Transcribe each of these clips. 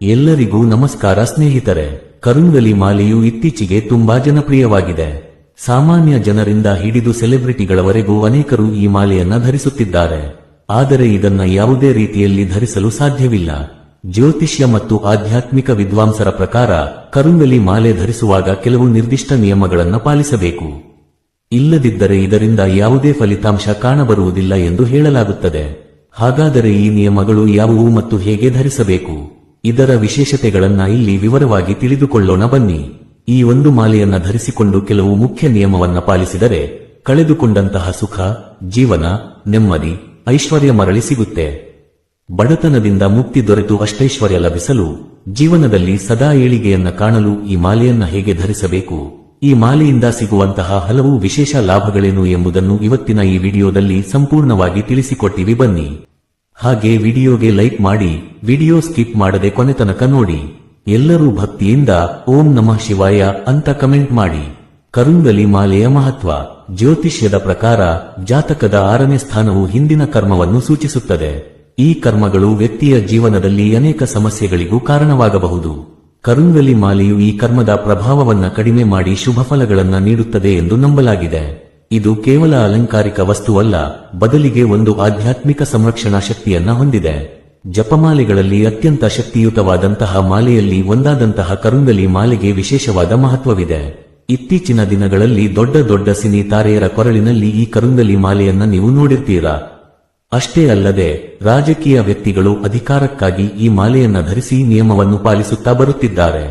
ಎಲ್ಲರಿಗೂ ನಮಸ್ಕಾರ ಸ್ನೇಹಿತರೆ. ಕರುಂಗಲಿ ಮಾಲೆಯು ಇತ್ತೀಚೆಗೆ ತುಂಬಾ ಜನಪ್ರಿಯವಾಗಿದೆ. ಸಾಮಾನ್ಯ ಜನರಿಂದ ಹಿಡಿದು ಸೆಲೆಬ್ರಿಟಿಗಳವರೆಗೂ ಅನೇಕರು ಈ ಮಾಲೆಯನ್ನ ಧರಿಸುತ್ತಿದ್ದಾರೆ. ಆದರೆ ಇದನ್ನ ಯಾವುದೇ ರೀತಿಯಲ್ಲಿ ಧರಿಸಲು ಸಾಧ್ಯವಿಲ್ಲ. ಜ್ಯೋತಿಷ್ಯ ಮತ್ತು ಆಧ್ಯಾತ್ಮಿಕ ವಿದ್ವಾಂಸರ ಪ್ರಕಾರ ಕರುಂಗಲಿ ಮಾಲೆ ಧರಿಸುವಾಗ ಕೆಲವು ನಿರ್ದಿಷ್ಟ ನಿಯಮಗಳನ್ನು ಪಾಲಿಸಬೇಕು. ಇಲ್ಲದಿದ್ದರೆ ಇದರಿಂದ ಯಾವುದೇ ಫಲಿತಾಂಶ ಕಾಣಬರುವುದಿಲ್ಲ ಎಂದು ಹೇಳಲಾಗುತ್ತದೆ. ಹಾಗಾದರೆ ಈ ನಿಯಮಗಳು ಯಾವುವು ಮತ್ತು ಹೇಗೆ ಧರಿಸಬೇಕು? ಇದರ ವಿಶೇಷತೆಗಳನ್ನ ಇಲ್ಲಿ ವಿವರವಾಗಿ ತಿಳಿದುಕೊಳ್ಳೋಣ ಬನ್ನಿ. ಈ ಒಂದು ಮಾಲೆಯನ್ನ ಧರಿಸಿಕೊಂಡು ಕೆಲವು ಮುಖ್ಯ ನಿಯಮವನ್ನ ಪಾಲಿಸಿದರೆ ಕಳೆದುಕೊಂಡಂತಹ ಸುಖ, ಜೀವನ, ನೆಮ್ಮದಿ, ಐಶ್ವರ್ಯ ಮರಳಿ ಸಿಗುತ್ತೆ. ಬಡತನದಿಂದ ಮುಕ್ತಿ ದೊರೆತು ಅಷ್ಟೈಶ್ವರ್ಯ ಲಭಿಸಲು, ಜೀವನದಲ್ಲಿ ಸದಾ ಏಳಿಗೆಯನ್ನ ಕಾಣಲು ಈ ಮಾಲೆಯನ್ನ ಹೇಗೆ ಧರಿಸಬೇಕು, ಈ ಮಾಲೆಯಿಂದ ಸಿಗುವಂತಹ ಹಲವು ವಿಶೇಷ ಲಾಭಗಳೇನು ಎಂಬುದನ್ನು ಇವತ್ತಿನ ಈ ವಿಡಿಯೋದಲ್ಲಿ ಸಂಪೂರ್ಣವಾಗಿ ತಿಳಿಸಿಕೊಟ್ಟಿವಿ ಬನ್ನಿ. ಹಾಗೆ ವಿಡಿಯೋಗೆ ಲೈಕ್ ಮಾಡಿ, ವಿಡಿಯೋ ಸ್ಕಿಪ್ ಮಾಡದೆ ಕೊನೆ ತನಕ ನೋಡಿ. ಎಲ್ಲರೂ ಭಕ್ತಿಯಿಂದ ಓಂ ನಮಃ ಶಿವಾಯ ಅಂತ ಕಮೆಂಟ್ ಮಾಡಿ. ಕರುಂಗಲಿ ಮಾಲೆಯ ಮಹತ್ವ. ಜ್ಯೋತಿಷ್ಯದ ಪ್ರಕಾರ ಜಾತಕದ 6ನೇ ಸ್ಥಾನವು ಹಿಂದಿನ ಕರ್ಮವನ್ನು ಸೂಚಿಸುತ್ತದೆ. ಈ ಕರ್ಮಗಳು ವ್ಯಕ್ತಿಯ ಜೀವನದಲ್ಲಿ ಅನೇಕ ಸಮಸ್ಯೆಗಳಿಗೂ ಕಾರಣವಾಗಬಹುದು. ಕರುಂಗಲಿ ಮಾಲೆಯು ಈ ಕರ್ಮದ ಪ್ರಭಾವವನ್ನ ಕಡಿಮೆ ಮಾಡಿ ಶುಭ ಫಲಗಳನ್ನ ನೀಡುತ್ತದೆ ಎಂದು ನಂಬಲಾಗಿದೆ. ಇದು ಕೇವಲ ಅಲಂಕಾರಿಕ ವಸ್ತುವಲ್ಲ, ಬದಲಿಗೆ ಒಂದು ಆಧ್ಯಾತ್ಮಿಕ ಸಂರಕ್ಷಣಾ ಶಕ್ತಿಯನ್ನ ಹೊಂದಿದೆ. ಜಪಮಾಲೆಗಳಲ್ಲಿ ಅತ್ಯಂತ ಶಕ್ತಿಯುತವಾದಂತಹ ಮಾಲೆಯಲ್ಲಿ ಒಂದಾದಂತಹ ಕರುಂಗಲಿ ಮಾಲೆಗೆ ವಿಶೇಷವಾದ ಮಹತ್ವವಿದೆ. ಇತ್ತೀಚಿನ ದಿನಗಳಲ್ಲಿ ದೊಡ್ಡ ದೊಡ್ಡ ಸಿನಿ ತಾರೆಯರ ಕೊರಳಿನಲ್ಲಿ ಈ ಕರುಂಗಲಿ ಮಾಲೆಯನ್ನ ನೀವು ನೋಡಿರ್ತೀರಾ. ಅಷ್ಟೇ ಅಲ್ಲದೆ ರಾಜಕೀಯ ವ್ಯಕ್ತಿಗಳು ಅಧಿಕಾರಕ್ಕಾಗಿ ಈ ಮಾಲೆಯನ್ನ ಧರಿಸಿ ನಿಯಮವನ್ನು ಪಾಲಿಸುತ್ತಾ ಬರುತ್ತಿದ್ದಾರೆ.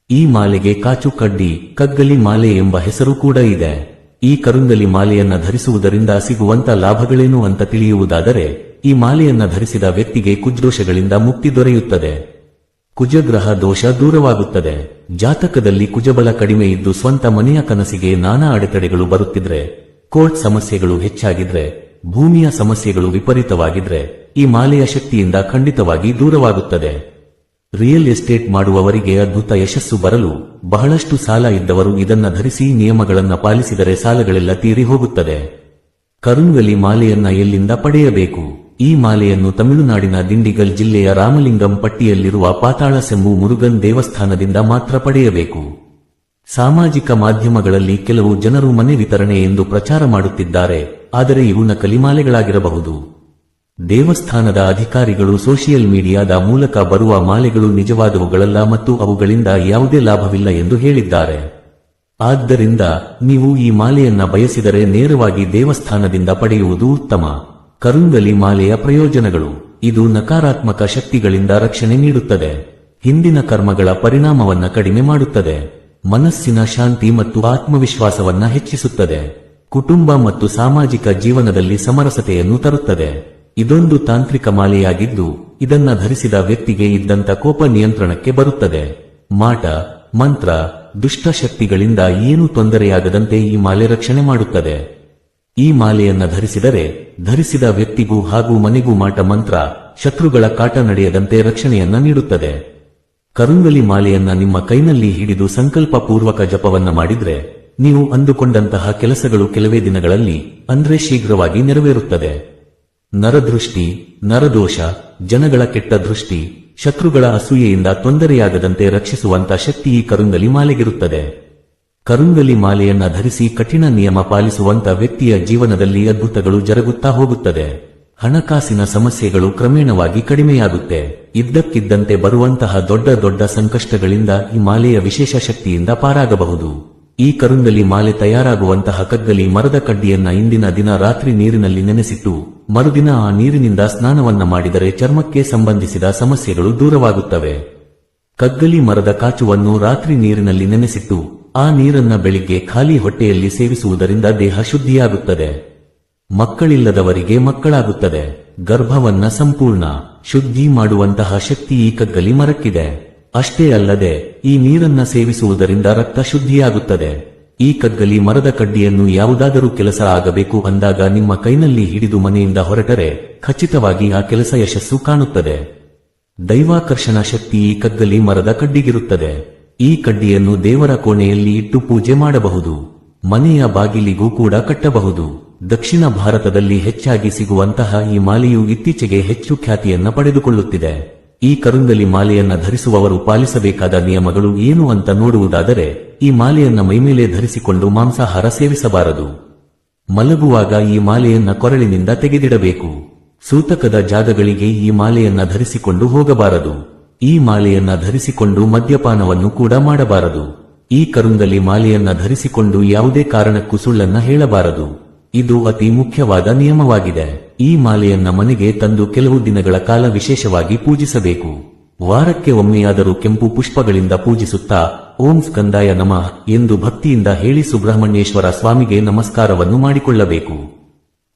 ಈ ಮಾಲೆಗೆ ಕಾಚು ಕಡ್ಡಿ, ಕಗ್ಗಲಿ ಮಾಲೆ ಎಂಬ ಹೆಸರು ಕೂಡ ಇದೆ. ಈ ಕರುಂಗಲಿ ಮಾಲೆಯನ್ನ ಧರಿಸುವುದರಿಂದ ಸಿಗುವಂತ ಲಾಭಗಳೇನು ಅಂತ ತಿಳಿಯುವುದಾದರೆ, ಈ ಮಾಲೆಯನ್ನ ಧರಿಸಿದ ವ್ಯಕ್ತಿಗೆ ಕುಜದೋಷಗಳಿಂದ ಮುಕ್ತಿ ದೊರೆಯುತ್ತದೆ. ಕುಜಗ್ರಹ ದೋಷ ದೂರವಾಗುತ್ತದೆ. ಜಾತಕದಲ್ಲಿ ಕುಜಬಲ ಕಡಿಮೆ ಇದ್ದು ಸ್ವಂತ ಮನೆಯ ಕನಸಿಗೆ ನಾನಾ ಅಡೆತಡೆಗಳು ಬರುತ್ತಿದ್ರೆ, ಕೋರ್ಟ್ ಸಮಸ್ಯೆಗಳು ಹೆಚ್ಚಾಗಿದ್ರೆ, ಭೂಮಿಯ ಸಮಸ್ಯೆಗಳು ವಿಪರೀತವಾಗಿದ್ರೆ ಈ ಮಾಲೆಯ ಶಕ್ತಿಯಿಂದ ಖಂಡಿತವಾಗಿ ದೂರವಾಗುತ್ತದೆ. ರಿಯಲ್ ಎಸ್ಟೇಟ್ ಮಾಡುವವರಿಗೆ ಅದ್ಭುತ ಯಶಸ್ಸು ಬರಲು, ಬಹಳಷ್ಟು ಸಾಲ ಇದ್ದವರು ಇದನ್ನ ಧರಿಸಿ ನಿಯಮಗಳನ್ನ ಪಾಲಿಸಿದರೆ ಸಾಲಗಳೆಲ್ಲ ತೀರಿ ಹೋಗುತ್ತದೆ. ಕರುಂಗಲಿ ಮಾಲೆಯನ್ನ ಎಲ್ಲಿಂದ ಪಡೆಯಬೇಕು? ಈ ಮಾಲೆಯನ್ನು ತಮಿಳುನಾಡಿನ ದಿಂಡಿಗಲ್ ಜಿಲ್ಲೆಯ ರಾಮಲಿಂಗಂ ಪಟ್ಟಿಯಲ್ಲಿರುವ ಪಾತಾಳಸೆಂಬು ಮುರುಗನ್ ದೇವಸ್ಥಾನದಿಂದ ಮಾತ್ರ ಪಡೆಯಬೇಕು. ಸಾಮಾಜಿಕ ಮಾಧ್ಯಮಗಳಲ್ಲಿ ಕೆಲವು ಜನರು ಮನೆ ವಿತರಣೆ ಎಂದು ಪ್ರಚಾರ ಮಾಡುತ್ತಿದ್ದಾರೆ, ಆದರೆ ಇವು ನಕಲಿ ಮಾಲೆಗಳಾಗಿರಬಹುದು. ದೇವಸ್ಥಾನದ ಅಧಿಕಾರಿಗಳು ಸೋಷಿಯಲ್ ಮೀಡಿಯಾದ ಮೂಲಕ ಬರುವ ಮಾಲೆಗಳು ನಿಜವಾದವುಗಳಲ್ಲ ಮತ್ತು ಅವುಗಳಿಂದ ಯಾವುದೇ ಲಾಭವಿಲ್ಲ ಎಂದು ಹೇಳಿದ್ದಾರೆ. ಆದ್ದರಿಂದ ನೀವು ಈ ಮಾಲೆಯನ್ನ ಬಯಸಿದರೆ ನೇರವಾಗಿ ದೇವಸ್ಥಾನದಿಂದ ಪಡೆಯುವುದು ಉತ್ತಮ. ಕರುಂಗಲಿ ಮಾಲೆಯ ಪ್ರಯೋಜನಗಳು. ಇದು ನಕಾರಾತ್ಮಕ ಶಕ್ತಿಗಳಿಂದ ರಕ್ಷಣೆ ನೀಡುತ್ತದೆ. ಹಿಂದಿನ ಕರ್ಮಗಳ ಪರಿಣಾಮವನ್ನ ಕಡಿಮೆ ಮಾಡುತ್ತದೆ. ಮನಸ್ಸಿನ ಶಾಂತಿ ಮತ್ತು ಆತ್ಮವಿಶ್ವಾಸವನ್ನ ಹೆಚ್ಚಿಸುತ್ತದೆ. ಕುಟುಂಬ ಮತ್ತು ಸಾಮಾಜಿಕ ಜೀವನದಲ್ಲಿ ಸಮರಸತೆಯನ್ನು ತರುತ್ತದೆ. ಇದೊಂದು ತಾಂತ್ರಿಕ ಮಾಲೆಯಾಗಿದ್ದು, ಇದನ್ನ ಧರಿಸಿದ ವ್ಯಕ್ತಿಗೆ ಇದ್ದಂತ ಕೋಪ ನಿಯಂತ್ರಣಕ್ಕೆ ಬರುತ್ತದೆ. ಮಾಟ, ಮಂತ್ರ, ದುಷ್ಟ ಶಕ್ತಿಗಳಿಂದ ಏನೂ ತೊಂದರೆಯಾಗದಂತೆ ಈ ಮಾಲೆ ರಕ್ಷಣೆ ಮಾಡುತ್ತದೆ. ಈ ಮಾಲೆಯನ್ನ ಧರಿಸಿದರೆ ಧರಿಸಿದ ವ್ಯಕ್ತಿಗೂ ಹಾಗೂ ಮನೆಗೂ ಮಾಟ ಮಂತ್ರ, ಶತ್ರುಗಳ ಕಾಟ ನಡೆಯದಂತೆ ರಕ್ಷಣೆಯನ್ನ ನೀಡುತ್ತದೆ. ಕರುಂಗಲಿ ಮಾಲೆಯನ್ನ ನಿಮ್ಮ ಕೈನಲ್ಲಿ ಹಿಡಿದು ಸಂಕಲ್ಪ ಪೂರ್ವಕ ಜಪವನ್ನ ಮಾಡಿದ್ರೆ ನೀವು ಅಂದುಕೊಂಡಂತಹ ಕೆಲಸಗಳು ಕೆಲವೇ ದಿನಗಳಲ್ಲಿ, ಅಂದ್ರೆ ಶೀಘ್ರವಾಗಿ ನೆರವೇರುತ್ತದೆ. ನರದೃಷ್ಟಿ, ನರದೋಷ, ಜನಗಳ ಕೆಟ್ಟ ದೃಷ್ಟಿ, ಶತ್ರುಗಳ ಅಸೂಯೆಯಿಂದ ತೊಂದರೆಯಾಗದಂತೆ ರಕ್ಷಿಸುವಂತ ಶಕ್ತಿ ಈ ಕರುಂಗಲಿ ಮಾಲೆಗಿರುತ್ತದೆ. ಕರುಂಗಲಿ ಮಾಲೆಯನ್ನ ಧರಿಸಿ ಕಠಿಣ ನಿಯಮ ಪಾಲಿಸುವಂತ ವ್ಯಕ್ತಿಯ ಜೀವನದಲ್ಲಿ ಅದ್ಭುತಗಳು ಜರುಗುತ್ತಾ ಹೋಗುತ್ತದೆ. ಹಣಕಾಸಿನ ಸಮಸ್ಯೆಗಳು ಕ್ರಮೇಣವಾಗಿ ಕಡಿಮೆಯಾಗುತ್ತೆ. ಇದ್ದಕ್ಕಿದ್ದಂತೆ ಬರುವಂತಹ ದೊಡ್ಡ ದೊಡ್ಡ ಸಂಕಷ್ಟಗಳಿಂದ ಈ ಮಾಲೆಯ ವಿಶೇಷ ಶಕ್ತಿಯಿಂದ ಪಾರಾಗಬಹುದು. ಈ ಕರುಂಗಲಿ ಮಾಲೆ ತಯಾರಾಗುವಂತಹ ಕಗ್ಗಲಿ ಮರದ ಕಡ್ಡಿಯನ್ನ ಇಂದಿನ ದಿನ ರಾತ್ರಿ ನೀರಿನಲ್ಲಿ ನೆನೆಸಿಟ್ಟು ಮರುದಿನ ಆ ನೀರಿನಿಂದ ಸ್ನಾನವನ್ನ ಮಾಡಿದರೆ ಚರ್ಮಕ್ಕೆ ಸಂಬಂಧಿಸಿದ ಸಮಸ್ಯೆಗಳು ದೂರವಾಗುತ್ತವೆ. ಕಗ್ಗಲಿ ಮರದ ಕಾಚುವನ್ನು ರಾತ್ರಿ ನೀರಿನಲ್ಲಿ ನೆನೆಸಿಟ್ಟು ಆ ನೀರನ್ನ ಬೆಳಿಗ್ಗೆ ಖಾಲಿ ಹೊಟ್ಟೆಯಲ್ಲಿ ಸೇವಿಸುವುದರಿಂದ ದೇಹ ಶುದ್ಧಿಯಾಗುತ್ತದೆ. ಮಕ್ಕಳಿಲ್ಲದವರಿಗೆ ಮಕ್ಕಳಾಗುತ್ತದೆ. ಗರ್ಭವನ್ನ ಸಂಪೂರ್ಣ ಶುದ್ಧಿ ಮಾಡುವಂತಹ ಶಕ್ತಿ ಈ ಕಗ್ಗಲಿ ಮರಕ್ಕಿದೆ. ಅಷ್ಟೇ ಅಲ್ಲದೆ ಈ ನೀರನ್ನ ಸೇವಿಸುವುದರಿಂದ ರಕ್ತ ಶುದ್ಧಿಯಾಗುತ್ತದೆ. ಈ ಕಗ್ಗಲಿ ಮರದ ಕಡ್ಡಿಯನ್ನು ಯಾವುದಾದರೂ ಕೆಲಸ ಆಗಬೇಕು ಅಂದಾಗ ನಿಮ್ಮ ಕೈನಲ್ಲಿ ಹಿಡಿದು ಮನೆಯಿಂದ ಹೊರಟರೆ ಖಚಿತವಾಗಿ ಆ ಕೆಲಸ ಯಶಸ್ಸು ಕಾಣುತ್ತದೆ. ದೈವಾಕರ್ಷಣ ಶಕ್ತಿ ಈ ಕಗ್ಗಲಿ ಮರದ ಕಡ್ಡಿಗಿರುತ್ತದೆ. ಈ ಕಡ್ಡಿಯನ್ನು ದೇವರ ಕೋಣೆಯಲ್ಲಿ ಇಟ್ಟು ಪೂಜೆ ಮಾಡಬಹುದು. ಮನೆಯ ಬಾಗಿಲಿಗೂ ಕೂಡ ಕಟ್ಟಬಹುದು. ದಕ್ಷಿಣ ಭಾರತದಲ್ಲಿ ಹೆಚ್ಚಾಗಿ ಸಿಗುವಂತಹ ಈ ಮಾಲೆಯು ಇತ್ತೀಚೆಗೆ ಹೆಚ್ಚು ಖ್ಯಾತಿಯನ್ನ ಪಡೆದುಕೊಳ್ಳುತ್ತಿದೆ. ಈ ಕರುಂಗಲಿ ಮಾಲೆಯನ್ನ ಧರಿಸುವವರು ಪಾಲಿಸಬೇಕಾದ ನಿಯಮಗಳು ಏನು ಅಂತ ನೋಡುವುದಾದರೆ, ಈ ಮಾಲೆಯನ್ನ ಮೈಮೇಲೆ ಧರಿಸಿಕೊಂಡು ಮಾಂಸಾಹಾರ ಸೇವಿಸಬಾರದು. ಮಲಗುವಾಗ ಈ ಮಾಲೆಯನ್ನ ಕೊರಳಿನಿಂದ ತೆಗೆದಿಡಬೇಕು. ಸೂತಕದ ಜಾಗಗಳಿಗೆ ಈ ಮಾಲೆಯನ್ನ ಧರಿಸಿಕೊಂಡು ಹೋಗಬಾರದು. ಈ ಮಾಲೆಯನ್ನ ಧರಿಸಿಕೊಂಡು ಮದ್ಯಪಾನವನ್ನು ಕೂಡ ಮಾಡಬಾರದು. ಈ ಕರುಂಗಲಿ ಮಾಲೆಯನ್ನ ಧರಿಸಿಕೊಂಡು ಯಾವುದೇ ಕಾರಣಕ್ಕೂ ಸುಳ್ಳನ್ನ ಹೇಳಬಾರದು. ಇದು ಅತಿ ಮುಖ್ಯವಾದ ನಿಯಮವಾಗಿದೆ. ಈ ಮಾಲೆಯನ್ನ ಮನೆಗೆ ತಂದು ಕೆಲವು ದಿನಗಳ ಕಾಲ ವಿಶೇಷವಾಗಿ ಪೂಜಿಸಬೇಕು. ವಾರಕ್ಕೆ ಒಮ್ಮೆಯಾದರೂ ಕೆಂಪು ಪುಷ್ಪಗಳಿಂದ ಪೂಜಿಸುತ್ತಾ ಓಂ ಸ್ಕಂದಾಯ ನಮಃ ಎಂದು ಭಕ್ತಿಯಿಂದ ಹೇಳಿ ಸುಬ್ರಹ್ಮಣ್ಯೇಶ್ವರ ಸ್ವಾಮಿಗೆ ನಮಸ್ಕಾರವನ್ನು ಮಾಡಿಕೊಳ್ಳಬೇಕು.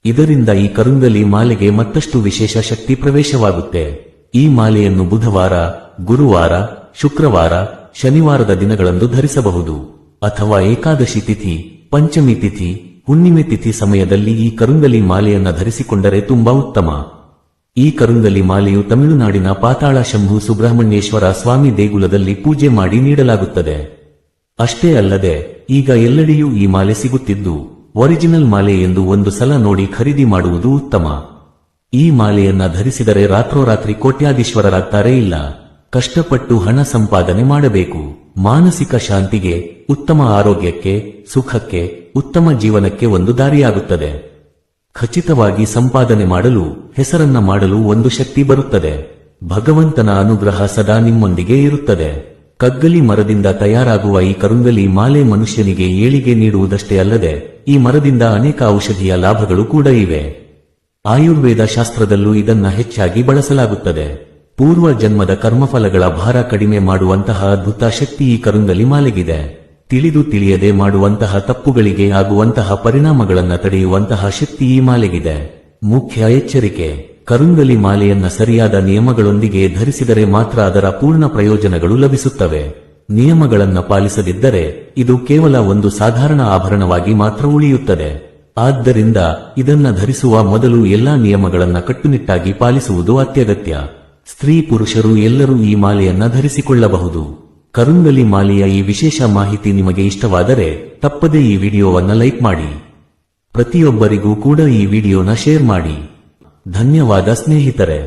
ಇದರಿಂದ ಈ ಕರುಂಗಲಿ ಮಾಲೆಗೆ ಮತ್ತಷ್ಟು ವಿಶೇಷ ಶಕ್ತಿ ಪ್ರವೇಶವಾಗುತ್ತೆ. ಈ ಮಾಲೆಯನ್ನು ಬುಧವಾರ, ಗುರುವಾರ, ಶುಕ್ರವಾರ, ಶನಿವಾರದ ದಿನಗಳಂದು ಧರಿಸಬಹುದು. ಅಥವಾ ಏಕಾದಶಿ ತಿಥಿ, ಪಂಚಮಿ ತಿಥಿ, ಹುಣ್ಣಿಮೆ ತಿಥಿ ಸಮಯದಲ್ಲಿ ಈ ಕರುಂಗಲಿ ಮಾಲೆಯನ್ನ ಧರಿಸಿಕೊಂಡರೆ ತುಂಬಾ ಉತ್ತಮ. ಈ ಕರುಂಗಲಿ ಮಾಲೆಯು ತಮಿಳುನಾಡಿನ ಪಾತಾಳ ಶಂಭು ಸುಬ್ರಹ್ಮಣ್ಯೇಶ್ವರ ಸ್ವಾಮಿ ದೇಗುಲದಲ್ಲಿ ಪೂಜೆ ಮಾಡಿ ನೀಡಲಾಗುತ್ತದೆ. ಅಷ್ಟೇ ಅಲ್ಲದೆ ಈಗ ಎಲ್ಲೆಡೆಯೂ ಈ ಮಾಲೆ ಸಿಗುತ್ತಿದ್ದು, ಒರಿಜಿನಲ್ ಮಾಲೆ ಎಂದು ಒಂದು ಸಲ ನೋಡಿ ಖರೀದಿ ಮಾಡುವುದು ಉತ್ತಮ. ಈ ಮಾಲೆಯನ್ನ ಧರಿಸಿದರೆ ರಾತ್ರೋರಾತ್ರಿ ಕೋಟ್ಯಾಧೀಶ್ವರರಾಗ್ತಾರೆ ಇಲ್ಲ. ಕಷ್ಟಪಟ್ಟು ಹಣ ಸಂಪಾದನೆ ಮಾಡಬೇಕು. ಮಾನಸಿಕ ಶಾಂತಿಗೆ, ಉತ್ತಮ ಆರೋಗ್ಯಕ್ಕೆ, ಸುಖಕ್ಕೆ, ಉತ್ತಮ ಜೀವನಕ್ಕೆ ಒಂದು ದಾರಿಯಾಗುತ್ತದೆ. ಖಚಿತವಾಗಿ ಸಂಪಾದನೆ ಮಾಡಲು, ಹೆಸರನ್ನ ಮಾಡಲು ಒಂದು ಶಕ್ತಿ ಬರುತ್ತದೆ. ಭಗವಂತನ ಅನುಗ್ರಹ ಸದಾ ನಿಮ್ಮೊಂದಿಗೆ ಇರುತ್ತದೆ. ಕಗ್ಗಲಿ ಮರದಿಂದ ತಯಾರಾಗುವ ಈ ಕರುಂಗಲಿ ಮಾಲೆ ಮನುಷ್ಯನಿಗೆ ಏಳಿಗೆ ನೀಡುವುದಷ್ಟೇ ಅಲ್ಲದೆ, ಈ ಮರದಿಂದ ಅನೇಕ ಔಷಧೀಯ ಲಾಭಗಳು ಕೂಡ ಇವೆ. ಆಯುರ್ವೇದ ಶಾಸ್ತ್ರದಲ್ಲೂ ಇದನ್ನ ಹೆಚ್ಚಾಗಿ ಬಳಸಲಾಗುತ್ತದೆ. ಪೂರ್ವ ಜನ್ಮದ ಕರ್ಮಫಲಗಳ ಭಾರ ಕಡಿಮೆ ಮಾಡುವಂತಹ ಅದ್ಭುತ ಶಕ್ತಿ ಈ ಕರುಂಗಲಿ ಮಾಲೆಗಿದೆ. ತಿಳಿದು ತಿಳಿಯದೆ ಮಾಡುವಂತಹ ತಪ್ಪುಗಳಿಗೆ ಆಗುವಂತಹ ಪರಿಣಾಮಗಳನ್ನ ತಡೆಯುವಂತಹ ಶಕ್ತಿ ಈ ಮಾಲೆಗಿದೆ. ಮುಖ್ಯ ಎಚ್ಚರಿಕೆ: ಕರುಂಗಲಿ ಮಾಲೆಯನ್ನ ಸರಿಯಾದ ನಿಯಮಗಳೊಂದಿಗೆ ಧರಿಸಿದರೆ ಮಾತ್ರ ಅದರ ಪೂರ್ಣ ಪ್ರಯೋಜನಗಳು ಲಭಿಸುತ್ತವೆ. ನಿಯಮಗಳನ್ನ ಪಾಲಿಸದಿದ್ದರೆ ಇದು ಕೇವಲ ಒಂದು ಸಾಧಾರಣ ಆಭರಣವಾಗಿ ಮಾತ್ರ ಉಳಿಯುತ್ತದೆ. ಆದ್ದರಿಂದ ಇದನ್ನ ಧರಿಸುವ ಮೊದಲು ಎಲ್ಲಾ ನಿಯಮಗಳನ್ನ ಕಟ್ಟುನಿಟ್ಟಾಗಿ ಪಾಲಿಸುವುದು ಅತ್ಯಗತ್ಯ. ಸ್ತ್ರೀ ಪುರುಷರು ಎಲ್ಲರೂ ಈ ಮಾಲೆಯನ್ನ ಧರಿಸಿಕೊಳ್ಳಬಹುದು. ಕರುಂಗಲಿ ಮಾಲೆಯ ಈ ವಿಶೇಷ ಮಾಹಿತಿ ನಿಮಗೆ ಇಷ್ಟವಾದರೆ ತಪ್ಪದೇ ಈ ವಿಡಿಯೋವನ್ನ ಲೈಕ್ ಮಾಡಿ. ಪ್ರತಿಯೊಬ್ಬರಿಗೂ ಕೂಡ ಈ ವಿಡಿಯೋನ ಶೇರ್ ಮಾಡಿ. ಧನ್ಯವಾದ ಸ್ನೇಹಿತರೆ.